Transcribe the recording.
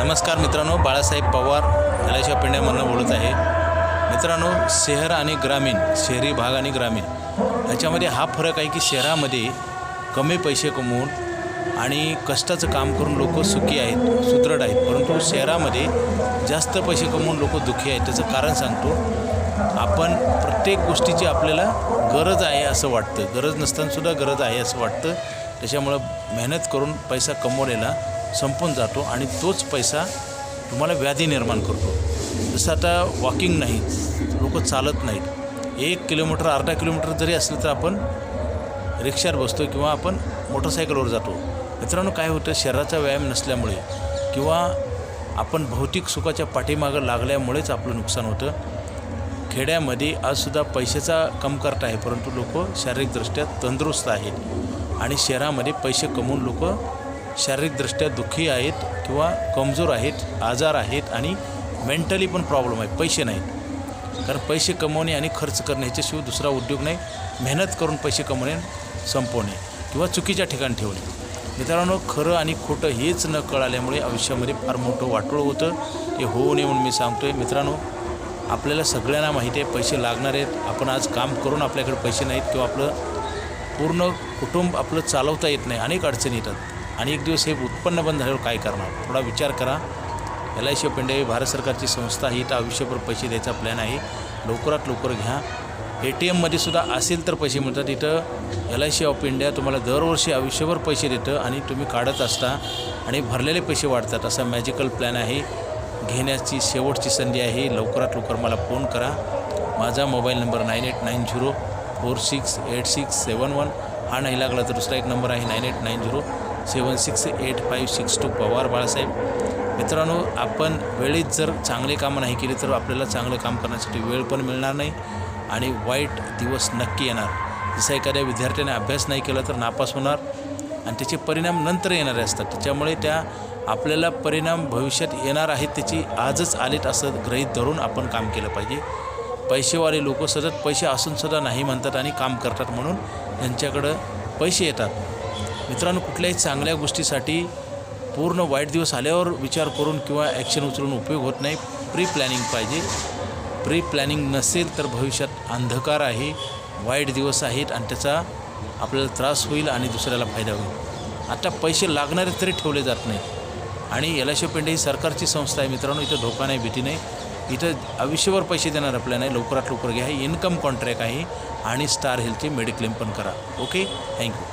नमस्कार मित्रांनो, Balasaheb Pawar LIC of इंडियामधून बोलत आहे। मित्रांनो, शहर आणि ग्रामीण, शहरी भाग आणि ग्रामीण याच्यामध्ये हा फरक आहे की शहरामध्ये कमी पैसे कमवून आणि कष्टाचं काम करून लोक सुखी आहेत, सुदृढ आहेत, परंतु शहरामध्ये जास्त पैसे कमवून लोक दुःखी आहेत। त्याचं कारण सांगतो, आपण प्रत्येक गोष्टीची आपल्याला गरज आहे असं वाटतं, गरज नसतानासुद्धा गरज आहे असं वाटतं। त्याच्यामुळं मेहनत करून पैसा कमवलेला संपून जातो आणि तोच पैसा तुम्हाला व्याधी निर्माण करतो। जसं आता वॉकिंग नाही, लोक चालत नाहीत, 1 किलोमीटर अर्धा किलोमीटर जरी असलं तर आपण रिक्षात बसतो किंवा आपण मोटरसायकलवर जातो। मित्रांनो, काय होतं, शरीराचा व्यायाम नसल्यामुळे किंवा आपण भौतिक सुखाच्या पाठीमागं लागल्यामुळेच आपलं नुकसान होतं। खेड्यामध्ये आजसुद्धा पैशाचा कमतरता आहे, परंतु लोक शारीरिकदृष्ट्या तंदुरुस्त आहेत आणि शहरामध्ये पैसे कमवून लोक शारीरिकदृष्ट्या दुःखी आहेत किंवा कमजोर आहेत, आजार आहेत आणि मेंटली पण प्रॉब्लेम आहे, पैसे नाहीत। कारण पैसे कमवणे आणि खर्च करणे ह्याच्याशिवाय दुसरा उद्योग नाही। मेहनत करून पैसे कमवणे, संपवणे किंवा चुकीच्या ठिकाणी ठेवणे। मित्रांनो, खरं आणि खोटं हेच न कळाल्यामुळे आयुष्यामध्ये फार मोठं वाटोळं होतं। ते होऊ नये म्हणून मी सांगतो आहे। मित्रांनो, आपल्याला सगळ्यांना माहिती आहे पैसे लागणार आहेत। आपण आज काम करून आपल्याकडे पैसे नाहीत किंवा आपलं पूर्ण कुटुंब आपलं चालवता येत नाही, अनेक अडचणी येतात आणि एक दिवस हे उत्पन्न बंद झाल्यावर काय करणार, थोडा विचार करा। LIC ऑफ इंडिया ही भारत सरकारची संस्था आहे, इथं आयुष्यभर पैसे द्यायचा प्लॅन आहे। लवकरात लवकर घ्या। ATMमध्ये सुद्धा असेल तर पैसे मिळतात। इथं LIC ऑफ इंडिया तुम्हाला दरवर्षी आयुष्यभर पैसे देतं आणि तुम्ही काढत असता आणि भरलेले पैसे वाढतात, असा मॅजिकल प्लॅन आहे। घेण्याची शेवटची संधी आहे, लवकरात लवकर मला फोन करा। माझा मोबाईल नंबर 9890468671। हा नाही लागला तर दुसरा एक नंबर आहे 9890768562 पवार बाळासाहेब। मित्रांनो, आपण वेळेत जर चांगले कामं नाही केले तर आपल्याला चांगलं काम करण्यासाठी वेळ पण मिळणार नाही आणि वाईट दिवस नक्की येणार। जसं एखाद्या विद्यार्थ्याने अभ्यास नाही केला तर नापास होणार आणि त्याचे परिणाम नंतर येणारे असतात। त्याच्यामुळे आपल्याला परिणाम भविष्यात येणार आहेत, त्याची आजच आलेत असं गृहीत धरून आपण काम केलं पाहिजे। पैसेवाले लोक सतत पैसे असूनसुद्धा नाही म्हणतात आणि काम करतात, म्हणून त्यांच्याकडं पैसे येतात। मित्रांनो, कुठल्याही चांगल्या गोष्टीसाठी पूर्ण वाईट दिवस आल्यावर विचार करून किंवा ॲक्शन उचलून उपयोग होत नाही। प्री प्लॅनिंग पाहिजे। प्री प्लॅनिंग नसेल तर भविष्यात अंधकार आहे, वाईट दिवस आहेत आणि त्याचा आपल्याला त्रास होईल आणि दुसऱ्याला फायदा होईल। आता पैसे लागणारे तरी ठेवले जात नाही आणि LIC ऑफ इंडिया ही सरकारची संस्था आहे। मित्रांनो, इथं धोका नाही, भीती नाही, इथं आयुष्यभर पैसे देणार प्लॅन आहे। लवकरात लवकर घ्या। इन्कम कॉन्ट्रॅक्ट आहे आणि स्टार हेल्थचे मेडिक्लेम पण करा। Okay, thank you.